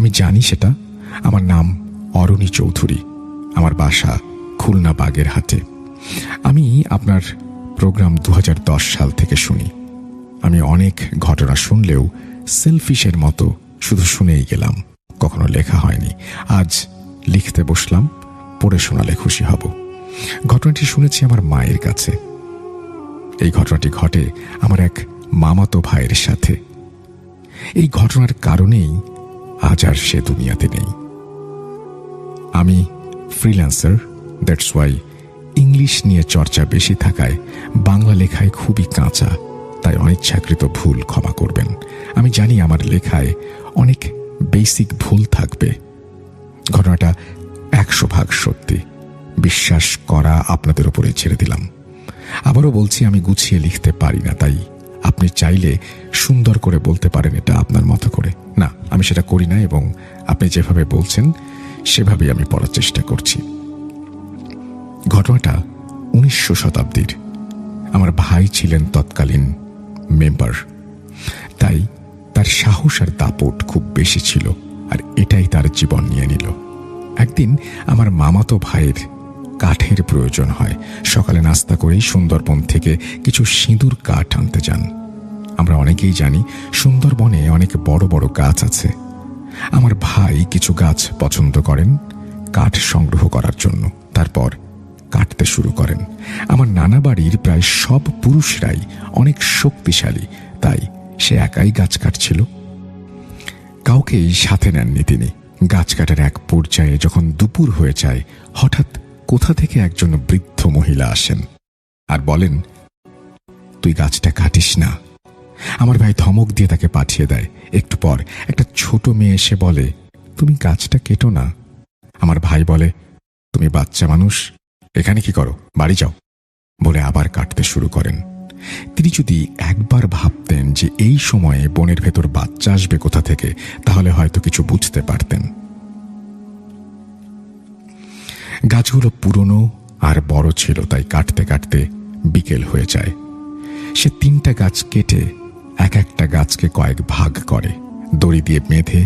আমি জানি সেটা। আমার নাম অরণি চৌধুরী। আমার বাসা খুলনা বাগেরহাটে। আমি আপনার প্রোগ্রাম 2010 সাল থেকে শুনি। আমি অনেক ঘটনা শুনলেও সেলফিশের মতো শুধু শুনেই গেলাম, কখনো লেখা হয়নি। আজ লিখতে বসলাম, পড়ে শোনালে খুশি হব। ঘটনাটি শুনেছি আমার মায়ের কাছে। এই ঘটনাটি ঘটে আমার এক মামাতো ভাইয়ের সাথে। এই ঘটনার কারণেই আজ আর সে দুনিয়াতে নেই। আমি ফ্রিল্যান্সার, দ্যাটস ওয়াই ইংলিশ নিয়ে চর্চা বেশি থাকায় বাংলা লেখায় খুবই কাঁচা, তাই অনিচ্ছাকৃত ভুল ক্ষমা করবেন। আমি জানি আমার লেখায় অনেক বেসিক ভুল থাকবে। ঘটনাটা 100% সত্যি। বিশ্বাস করা আপনাদের উপরে ছেড়ে দিলাম। আবারও বলছি, আমি গুছিয়ে লিখতে পারি না, তাই আপনি চাইলে সুন্দর করে বলতে পারেন এটা আপনার মতো করে। না, আমি সেটা করি না, এবং আপনি যেভাবে বলছেন সেভাবেই আমি পড়ার চেষ্টা করছি। ঘটনাটা 1900 শতাব্দীর। আমার ভাই ছিলেন তৎকালীন মেম্বার, তাই তার সাহস আর দাপট খুব বেশি ছিল, আর এটাই তার জীবন নিয়ে নিল। একদিন আমার মামাতো ভাইয়ের কাঠের প্রয়োজন হয়। সকালে নাস্তা করেই সুন্দরবন থেকে কিছু সিঁদুর কাঠ আনতে যান। আমরা অনেকেই জানি সুন্দরবনে অনেক বড় বড় গাছ আছে। আমার ভাই কিছু গাছ পছন্দ করেন কাঠ সংগ্রহ করার জন্য। তারপর কাটতে শুরু করেন। আমার নানা বাড়ির প্রায় সব পুরুষরাই অনেক শক্তিশালী, তাই সে একাই গাছ কাটছিল। কাউকেই সাথে নেননি তিনি। গাছ কাটার এক পর্যায়ে যখন দুপুর হয়ে যায়, হঠাৎ কোথা থেকে একজন বৃদ্ধ মহিলা আসেন আর বলেন, তুই গাছটা কাটিস না। আমার ভাই ধমক দিয়ে তাকে পাঠিয়ে দেয়। একটু পর একটা ছোট মেয়ে এসে বলে, তুমি গাছটা কেটো না। আমার ভাই বলে, তুমি বাচ্চা মানুষ, এখানে কি করো, বাড়ি যাও, বলে আবার কাটতে শুরু করেন। তিনি যদি একবার ভাবতেন যে এই সময়ে বনের ভেতর বাচ্চা আসবে কোথা থেকে, তাহলে হয়তো কিছু বুঝতে পারতেন। গাছগুলো পুরনো আর বড় ছিল, তাই কাটতে কাটতে বিকেল হয়ে যায়। সে 3টা গাছ কেটে এক একটা গাছকে কয়েক ভাগ করে, দড়ি দিয়ে বেঁধে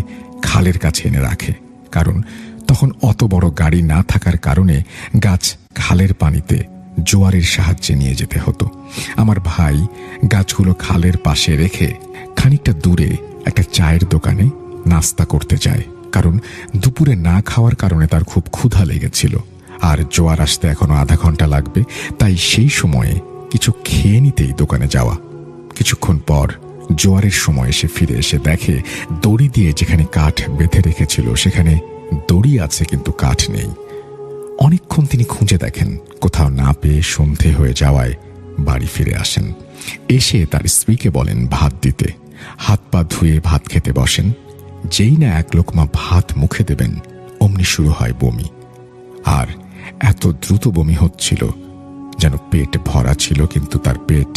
খালের কাছে এনে রাখে। কারণ তখন অত বড় গাড়ি না থাকার কারণে গাছ খালের পানিতে জোয়ারের সাহায্যে নিয়ে যেতে হতো। আমার ভাই গাছগুলো খালের পাশে রেখে খানিকটা দূরে একটা চায়ের দোকানে নাস্তা করতে যায়। কারণ দুপুরে না খাওয়ার কারণে তার খুব ক্ষুধা লেগেছিল, আর জোয়ার আসতে এখনো আধা ঘন্টা লাগবে, তাই সেই সময়ে কিছু খেয়ে নিতেই দোকানে যাওয়া। কিছুক্ষণ পর জোয়ারের সময় সে ফিরে এসে দেখে দড়ি দিয়ে যেখানে কাঠ বেঁধে রেখেছিল সেখানে দড়ি আছে, কিন্তু কাঠ নেই। অনেকক্ষণ তিনি খুঁজে দেখেন, কোথাও না পেয়ে সন্ধে হয়ে যাওয়ায় বাড়ি ফিরে আসেন। এসে তার স্ত্রীকে বলেন ভাত দিতে। হাত পা ধুয়ে ভাত খেতে বসেন। যেই না এক লোকমা ভাত মুখে দেবেন, অমনি শুরু হয় বমি। আর এত দ্রুত বমি হচ্ছিল যেন পেট ভরা ছিল, কিন্তু তার পেট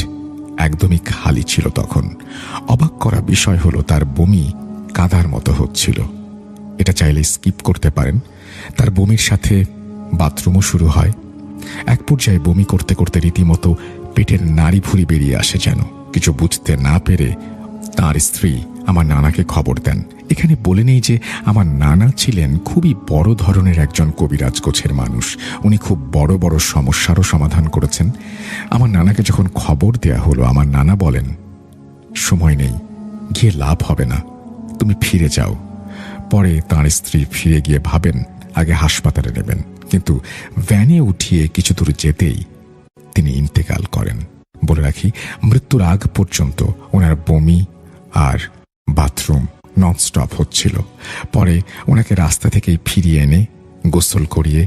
একদমই খালি ছিল। তখন অবাক করা বিষয় হলো তার বমি কাদার মতো হচ্ছিল। এটা চাইলে স্কিপ করতে পারেন। তার বমির সাথে বাথরুমও শুরু হয়। এক পর্যায়ে বমি করতে করতে রীতিমতো পেটের নাড়ি ভুঁড়ি বেরিয়ে আসে। যেন কিছু বুঝতে না পেরে তার স্ত্রী আমার নানাকে খবর দেন। এখানে বলে নেই যে আমার নানা ছিলেন খুবই বড় ধরনের একজন কবিরাজ গোছের মানুষ। উনি খুব বড় বড় সমস্যারও সমাধান করেছেন। আমার নানাকে যখন খবর দেয়া হলো, আমার নানা বলেন, সময় নেই, গিয়ে লাভ হবে না, তুমি ফিরে যাও। পরে তাঁর স্ত্রী ফিরে গিয়ে ভাবেন আগে হাসপাতালে নেবেন, কিন্তু ভ্যানে উঠিয়ে কিছু দূর যেতেই তিনি ইন্তেকাল করেন। বলে রাখি, মৃত্যুর আগ পর্যন্ত ওনার বমি আর বাথরুম ননস্টপ হচ্ছিল। পরে ওনাকে রাস্তা থেকেই ফিরিয়ে এনে গোসল করিয়ে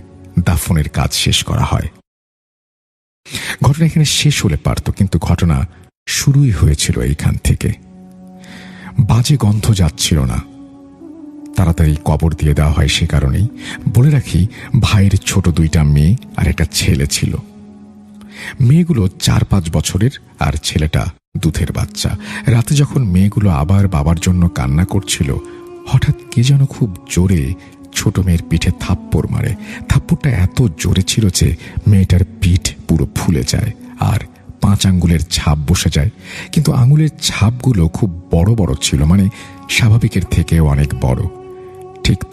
দাফনের কাজ শেষ করা হয়। ঘটনা এখানে শেষ হলে পারত, কিন্তু ঘটনা শুরুই হয়েছিল এইখান থেকে। বাজে গন্ধ যাচ্ছিল না, তাড়াতাড়ি কবর দিয়ে দেওয়া হয় সে কারণেই। বলে রাখি, ভাইয়ের ছোট 2টা মেয়ে আর একটা ছেলে ছিল। মেয়েগুলো 4-5 বছরের আর ছেলেটা দুধের বাচ্চা। রাতে যখন মেয়েগুলো আবার বাবার জন্য কান্না করছিল, হঠাৎ কে যেন খুব জোরে ছোট মেয়ের পিঠে থাপ্পড় মারে। থাপ্পড়টা এত জোরে ছিল যে মেয়েটার পিঠ পুরো ফুলে যায় আর 5 আঙ্গুলের ছাপ বসে যায়। কিন্তু আঙুলের ছাপগুলো খুব বড় বড় ছিল, মানে স্বাভাবিকের থেকেও অনেক বড়।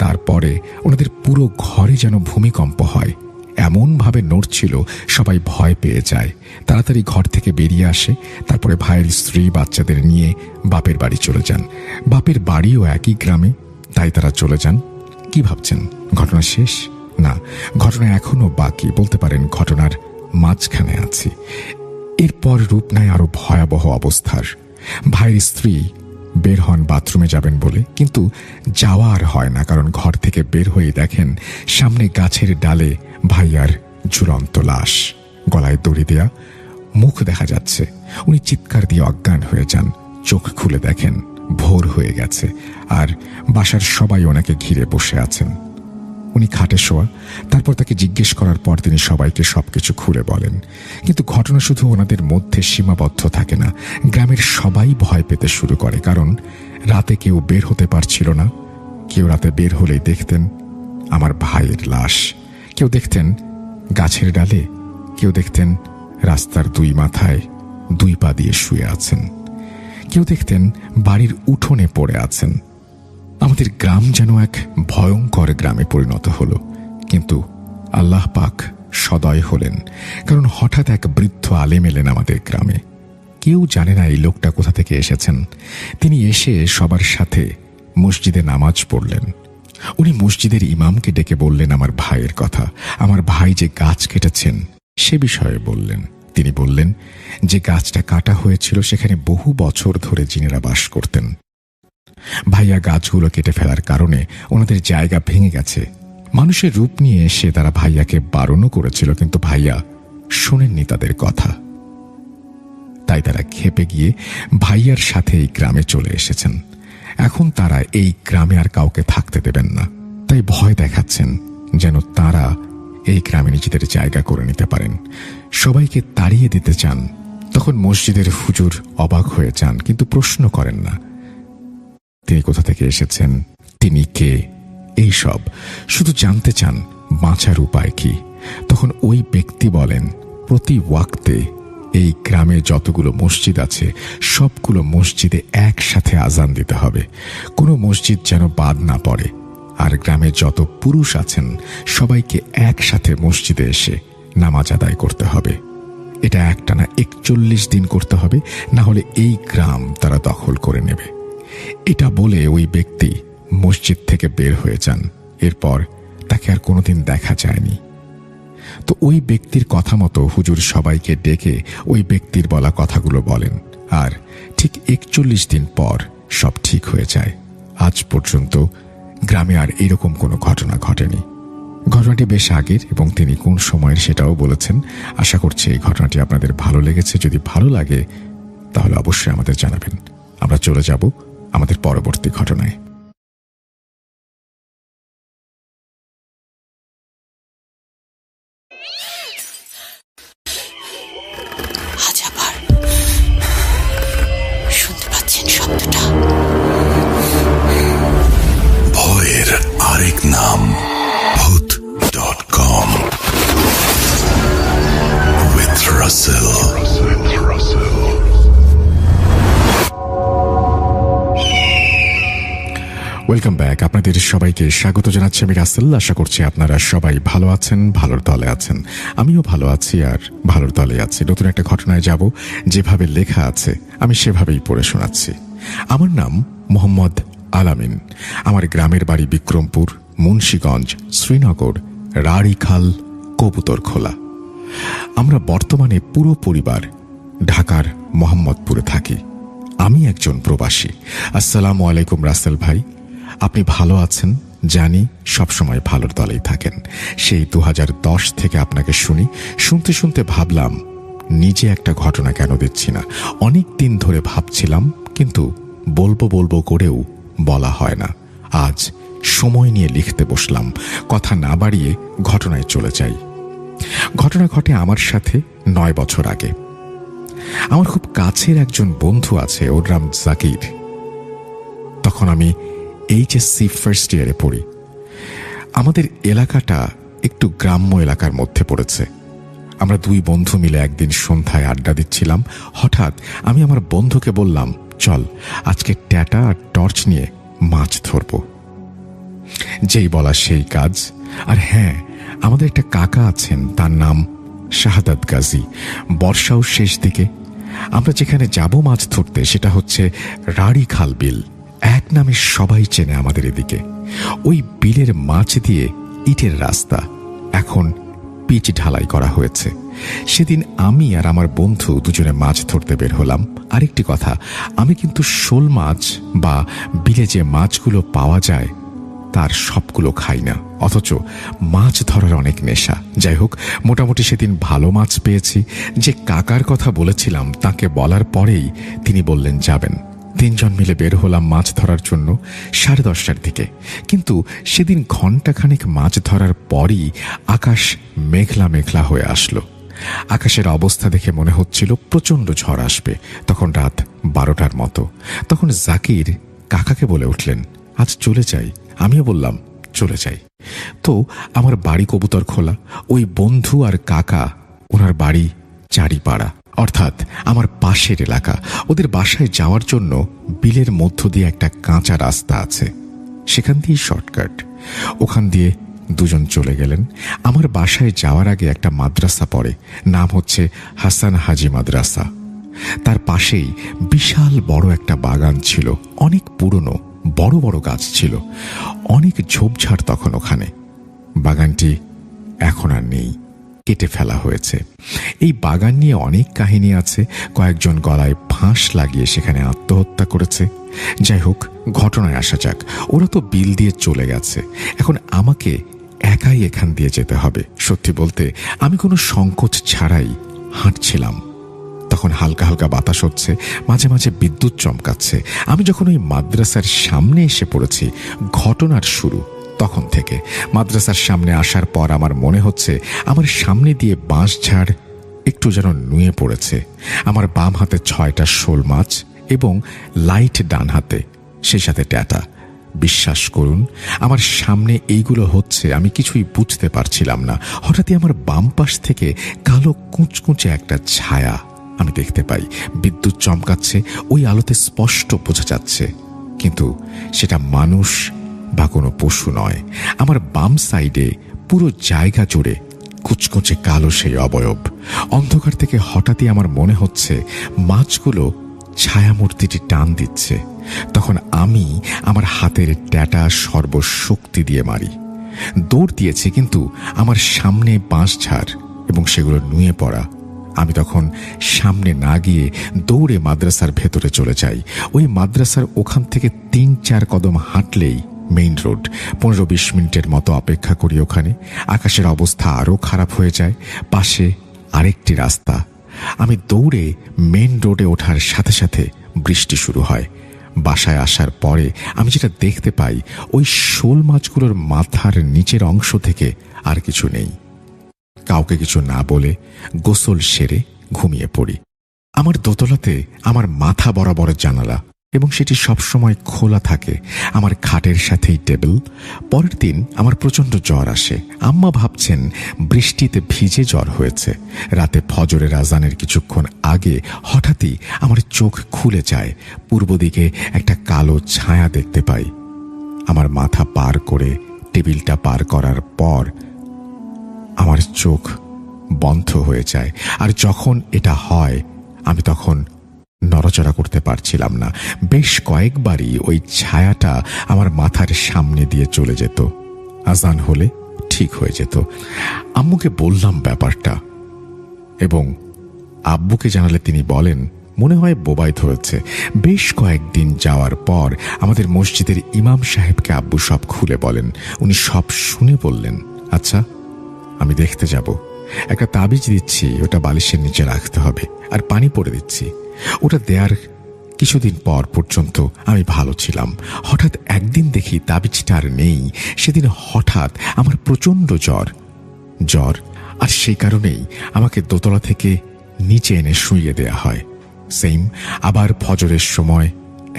তারপরে ওনাদের পুরো ঘরে যেন ভূমিকম্প হয়, এমনভাবে নড়ছিল সবাই ভয় পেয়ে যায়। তাড়াতাড়ি ঘর থেকে বেরিয়ে আসে। তারপরে ভাইয়ের স্ত্রী বাচ্চাদের নিয়ে বাপের বাড়ি চলে যান। বাপের বাড়িও একই গ্রামে, তাই তারা চলে যান। কি ভাবছেন ঘটনা শেষ? না, ঘটনা এখনো বাকি। বলতে পারেন ঘটনার মাঝখানে আছি। এরপর রূপ নেয় আরো ভয়াবহ অবস্থার। ভাইয়ের স্ত্রী বের হন বাথরুমে যাবেন বলে, কিন্তু যাওয়া আর হয় না, কারণ ঘর থেকে বের হয়ে দেখেন সামনে গাছের ডালে ভাইয়ার ঝুলন্ত লাশ, গলায় দড়ি দেয়া, মুখ দেখা যাচ্ছে। উনি চিৎকার দিয়ে অজ্ঞান হয়ে যান। চোখ খুলে দেখেন ভোর হয়ে গেছে, আর বাসার সবাই ওনাকে ঘিরে বসে আছেন। উনি খাটে শোয়া। তারপর তাকে জিজ্ঞেস করার পর তিনি সবাইকে সবকিছু খুলে বলেন। কিন্তু ঘটনা শুধু ওনাদের মধ্যে সীমাবদ্ধ থাকে না, গ্রামের সবাই ভয় পেতে শুরু করে, কারণ রাতে কেউ বের হতে পারছিল না। কেউ রাতে বের হলেই দেখতেন আমার ভাইয়ের লাশ, কেউ দেখতেন গাছের ডালে, কেউ দেখতেন রাস্তার দুই মাথায় দুই পা দিয়ে শুয়ে আছেন, কেউ দেখতেন বাড়ির উঠোনে পড়ে আছেন। আমাদের গ্রাম যেন এক ভয়ঙ্কর গ্রামে পরিণত হলো। কিন্তু আল্লাহ পাক সদয় হলেন, কারণ হঠাৎ এক বৃদ্ধ আলেম এলেন আমাদের গ্রামে। কেউ জানে না এই লোকটা কোথা থেকে এসেছেন। তিনি এসে সবার সাথে মসজিদে নামাজ পড়লেন। উনি মসজিদের ইমামকে ডেকে বললেন আমার ভাইয়ের কথা, আমার ভাই যে গাছ কেটেছেন সে বিষয়ে বললেন। তিনি বললেন যে গাছটা কাটা হয়েছিল সেখানে বহু বছর ধরে জিনেরা বাস করতেন। ভাইয়া গাছগুলো কেটে ফেলার কারণে ওনাদের জায়গা ভেঙে গেছে। মানুষের রূপ নিয়ে এসে তারা ভাইয়াকে বারণও করেছিল, কিন্তু ভাইয়া শোনেননি তাদের কথা। তাই তারা ক্ষেপে গিয়ে ভাইয়ার সাথে এই গ্রামে চলে এসেছেন। এখন তারা এই গ্রামে আর কাউকে থাকতে দেবেন না, তাই ভয় দেখাচ্ছেন যেন তারা এই গ্রামে নিজেদের জায়গা করে নিতে পারেন। সবাইকে তাড়িয়ে দিতে চান। তখন মসজিদের হুজুর অবাক হয়ে যান, কিন্তু প্রশ্ন করেন না তিনি কোথা থেকে এসেছেন, তিনি কে, এই সব শুধু জানতে চান বাঁচার উপায় কি। তখন ওই ব্যক্তি বলেন প্রতি ওয়াক্তে এই গ্রামে যতগুলো মসজিদ আছে সবগুলো মসজিদে একসাথে আজান দিতে হবে, কোনো মসজিদ যেন বাদ না পড়ে। আর গ্রামে যত পুরুষ আছেন সবাইকে একসাথে মসজিদে এসে নামাজ আদায় করতে হবে। এটা একটানা 41 দিন করতে হবে, না হলে এই গ্রাম তারা দখল করে নেবে। এটা বলে ওই ব্যক্তি মসজিদ থেকে বের হয়ে যান। এরপর তাকে আর কোনোদিন দেখা যায়নি। তো ওই ব্যক্তির কথা মতো হুজুর সবাইকে ডেকে ওই ব্যক্তির বলা কথাগুলো বলেন, আর ঠিক 41 দিন পর সব ঠিক হয়ে যায়। আজ পর্যন্ত গ্রামে আর এরকম কোনো ঘটনা ঘটেনি। ঘটনাটি বেশ আগের এবং তিনি কোন সময়ের সেটাও বলেছেন। আশা করছি এই ঘটনাটি আপনাদের ভালো লেগেছে। যদি ভালো লাগে তাহলে অবশ্যই আমাদের জানাবেন। আমরা চলে যাব আমাদের পরবর্তী ঘটনায়। আজ আবার শুনতে পাচ্ছেন শব্দটা? ভয়ের আরেক নাম ভূত.com with Russell. Welcome back. আপনাদের সবাইকে স্বাগত জানাচ্ছি আমি রাসেল। আশা করছি আপনারা সবাই ভালো আছেন, ভালোর দলে আছেন। আমিও ভালো আছি আর ভালোর দলে আছি। নতুন একটা ঘটনায় যাব, যেভাবে লেখা আছে আমি সেভাবেই পড়ে শোনাচ্ছি। আমার নাম মোহাম্মদ আলামিন। আমার গ্রামের বাড়ি বিক্রমপুর, মুন্সীগঞ্জ, শ্রীনগর, রাড়িখাল, কবুতরখোলা। আমরা বর্তমানে পুরো পরিবার ঢাকার মোহাম্মদপুরে থাকি। আমি একজন প্রবাসী। আসসালামু আলাইকুম রাসেল ভাই, আপনি ভালো আছেন জানি, সবসময় ভালোর দলেই থাকেন। সেই 2010 থেকে আপনাকে শুনতে শুনতে ভাবলাম নিজে একটা ঘটনা কেন দিচ্ছি না। অনেক দিন ধরে ভাবছিলাম, কিন্তু বলবো করেও বলা হয় না। আজ সময় নিয়ে লিখতে বসলাম। কথা না বাড়িয়ে ঘটনায় চলে যাই। ঘটনা ঘটে আমার সাথে 9 বছর আগে। আমার খুব কাছের একজন বন্ধু আছে, ওর নাম জাকির। তখন আমি HSC ফার্স্ট ইয়ারে পড়ি। আমাদের এলাকাটা একটু গ্রাম্য এলাকার মধ্যে পড়েছে। আমরা 2 বন্ধু মিলে একদিন সন্ধ্যায় আড্ডা দিচ্ছিলাম। হঠাৎ আমি আমার বন্ধুকে বললাম, চল আজকে ট্যাটা আর টর্চ নিয়ে মাছ ধরব। যেই বলা সেই কাজ। আর হ্যাঁ, আমাদের একটা কাকা আছেন, তার নাম শাহাদাত গাজী। বর্ষাও শেষ দিকে। আমরা যেখানে যাব মাছ ধরতে সেটা হচ্ছে রাড়ি খাল বিল, এক নামে সবাই চেনে আমাদের এদিকে। ওই বিলের মাছ দিয়ে ইটের রাস্তা, এখন পিচ ঢালাই করা হয়েছে। সেদিন আমি আর আমার বন্ধু দুজনে মাছ ধরতে বের হলাম। আরেকটি কথা, আমি কিন্তু শোল মাছ বা বিলে যে মাছগুলো পাওয়া যায় তার সবগুলো খাই না, অথচ মাছ ধরার অনেক নেশা। যাই হোক, মোটামুটি সেদিন ভালো মাছ পেয়েছি। যে কাকার কথা বলেছিলাম তাকে বলার পরেই তিনি বললেন যাবেন। তিনজন মিলে বের হলাম মাছ ধরার জন্য 10:30টার দিকে। কিন্তু সেদিন ঘণ্টাখানেক মাছ ধরার পরই আকাশ মেঘলা মেঘলা হয়ে আসলো। আকাশের অবস্থা দেখে মনে হচ্ছিল প্রচণ্ড ঝড় আসবে। তখন রাত 12টার মতো। তখন জাকির কাকাকে বলে উঠলেন, আজ চলে যাই। আমিও বললাম চলে যাই। তো আমার বাড়ি কবুতর খোলা। ওই বন্ধু আর কাকা, ওনার বাড়ি চারিপাড়া, অর্থাৎ আমার পাশের এলাকা। ওদের বাসায় যাওয়ার জন্য বিলের মধ্য দিয়ে একটা কাঁচা রাস্তা আছে, সেখান দিয়েই শর্টকাট। ওখান দিয়ে দুজন চলে গেলেন। আমার বাসায় যাওয়ার আগে একটা মাদ্রাসা পড়ে, নাম হচ্ছে হাসান হাজি মাদ্রাসা। তার পাশেই বিশাল বড় একটা বাগান ছিল, অনেক পুরনো, বড় বড় গাছ ছিল, অনেক ঝোপঝাড় তখন ওখানে। বাগানটি এখন আর নেই, কেটে ফেলা হয়েছে। এই বাগান নিয়ে অনেক কাহিনী আছে। কয়েকজন গলায় ফাঁস লাগিয়ে সেখানে আত্মহত্যা করেছে। যাই হোক, ঘটনায় আসা যাক। ওরা তো বিল দিয়ে চলে গেছে, এখন আমাকে একাই এখান দিয়ে যেতে হবে। সত্যি বলতে আমি কোনো সংকোচ ছাড়াই হাঁটছিলাম। তখন হালকা হালকা বাতাস হচ্ছে, মাঝে মাঝে বিদ্যুৎ চমকাচ্ছে। আমি যখন ওই মাদ্রাসার সামনে এসে পড়েছি, ঘটনার শুরু তখন থেকে। মাদ্রাসার সামনে আসার পর আমার মনে হচ্ছে আমার সামনে দিয়ে বাঁশঝাড় একটু যেন নুয়ে পড়েছে। আমার বাম হাতে 6টা শোল মাছ এবং লাইট ডান হাতে, সেই সাথে ট্যাটা। বিশ্বাস করুন, আমার সামনে এইগুলো হচ্ছে আমি কিছুই বুঝতে পারছিলাম না। হঠাৎই আমার বাম পাশ থেকে কালো কুঁচকুঁচে একটা ছায়া আমি দেখতে পাই। বিদ্যুৎ চমকাচ্ছে, ওই আলোতে স্পষ্ট বোঝা যাচ্ছে, কিন্তু সেটা মানুষ বা কোনো পশু নয়। আমার বাম সাইডে পুরো জায়গা জুড়ে কুচকুচে কালো সেই অবয়ব। অন্ধকার থেকে হঠাৎই আমার মনে হচ্ছে মাছগুলো ছায়ামূর্তিটি টান দিচ্ছে। তখন আমি আমার হাতের ট্যাটা সর্বশক্তি দিয়ে মারি। দৌড় দিয়েছি, কিন্তু আমার সামনে বাঁশঝাড় এবং সেগুলো নুয়ে পড়া। আমি তখন সামনে না গিয়ে দৌড়ে মাদ্রাসার ভেতরে চলে যাই। ওই মাদ্রাসার ওখান থেকে 3-4 কদম হাঁটলেই মেইন রোড। 15-20 মিনিটের মতো অপেক্ষা করি ওখানে। আকাশের অবস্থা আরও খারাপ হয়ে যায়। পাশে আরেকটি রাস্তা। আমি দৌড়ে মেইন রোডে ওঠার সাথে সাথে বৃষ্টি শুরু হয়। বাসায় আসার পরে আমি যেটা দেখতে পাই, ওই শোল মাছগুলোর মাথার নিচের অংশ থেকে আর কিছু নেই। কাউকে কিছু না বলে গোসল সেরে ঘুমিয়ে পড়ি। আমার দোতলাতে আমার মাথা বরাবর জানালা এবং সেটি সবসময় খোলা থাকে। আমার খাটের সাথেই টেবিল। পরের দিন আমার প্রচণ্ড জ্বর আসে। আম্মা ভাবছেন বৃষ্টিতে ভিজে জ্বর হয়েছে। রাতে ফজরের আজানের কিছুক্ষণ আগে হঠাৎই আমার চোখ খুলে যায়। পূর্ব দিকে একটা কালো ছায়া দেখতে পাই। আমার মাথা পার করে টেবিলটা পার করার পর আমার চোখ বন্ধ হয়ে যায়। আর যখন এটা হয়, আমি তখন নড়াচড়া করতে পারছিলাম না। বেশ কয়েকবারই ওই ছায়াটা আমার মাথার সামনে দিয়ে চলে যেত। আজান হলে ঠিক হয়ে যেত। আম্মুকে বললাম ব্যাপারটা, এবং আব্বুকে জানালে তিনি বলেন, মনে হয় বোবাই ধরেছে। বেশ কয়েকদিন যাওয়ার পর আমাদের মসজিদের ইমাম সাহেবকে আব্বু সব খুলে বলেন। উনি সব শুনে বললেন, আচ্ছা আমি দেখতে যাব। একটা তাবিজ দিচ্ছি, ওটা বালিশের নিচে রাখতে হবে, আর পানি পড়ে দিচ্ছি। ওটা দেওয়ার কিছুদিন পর পর্যন্ত আমি ভালো ছিলাম। হঠাৎ একদিন দেখি তাবিজটা আর নেই। সেদিন হঠাৎ আমার প্রচণ্ড জ্বর, আর সেই কারণেই আমাকে দোতলা থেকে নিচে এনে শুইয়ে দেয়া হয়। সেম আবার ফজরের সময়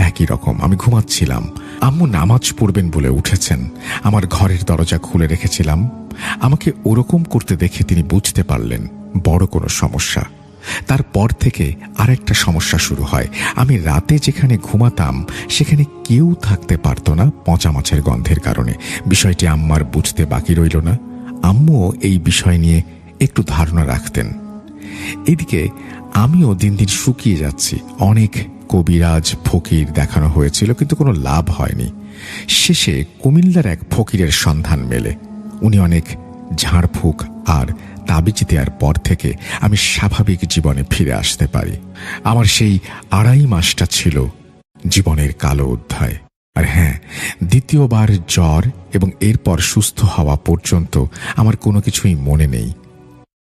একই রকম। আমি ঘুমাচ্ছিলাম, আম্মু নামাজ পড়বেন বলে উঠেছেন। আমার ঘরের দরজা খুলে রেখেছিলাম। আমাকে ওরকম করতে দেখে তিনি বুঝতে পারলেন বড় কোনো সমস্যা। তারপর থেকে আরেকটা সমস্যা শুরু হয়। আমি রাতে যেখানে ঘুমাতাম সেখানে কেউ থাকতে পারত না পচা মাছের গন্ধের কারণে। বিষয়টি আম্মার বুঝতে বাকি রইল না। আম্মুও এই বিষয় নিয়ে একটু ধারণা রাখতেন। এদিকে আমিও দিন দিন শুকিয়ে যাচ্ছি। অনেক কবিরাজ ফকির দেখানো হয়েছিল, কিন্তু কোনো লাভ হয়নি। শেষে কুমিল্লার এক ফকিরের সন্ধান মেলে। উনি অনেক ঝাড়ফুঁক আর তাবিজ দেওয়ার পর থেকে আমি স্বাভাবিক জীবনে ফিরে আসতে পারি। আমার সেই 2.5 মাসটা ছিল জীবনের কালো অধ্যায়। আর হ্যাঁ, দ্বিতীয়বার জ্বর এবং এরপর সুস্থ হওয়া পর্যন্ত আমার কোনো কিছুই মনে নেই।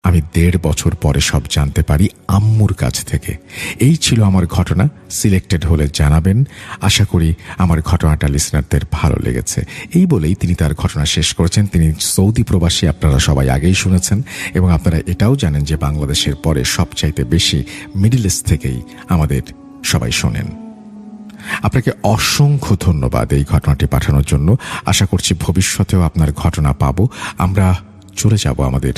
আমি 1.5 বছর পরে সব জানতে পারি আম্মুর কাছ থেকে। এই ছিল আমার ঘটনা। সিলেক্টেড হলে জানাবেন। আশা করি আমার ঘটনাটা লিসনারদের ভালো লেগেছে। এই বলেই তিনি তার ঘটনা শেষ করেছেন। তিনি সৌদি প্রবাসী, আপনারা সবাই আগেই শুনেছেন, এবং আপনারা এটাও জানেন যে বাংলাদেশের পরে সবচাইতে বেশি মিডল ইস্ট থেকেই আমাদের সবাই শোনেন। আপনাকে অসংখ্য ধন্যবাদ এই ঘটনাটি পাঠানোর জন্য। আশা করছি ভবিষ্যতেও আপনার ঘটনা পাবো। আমরা চলে যাব আমাদের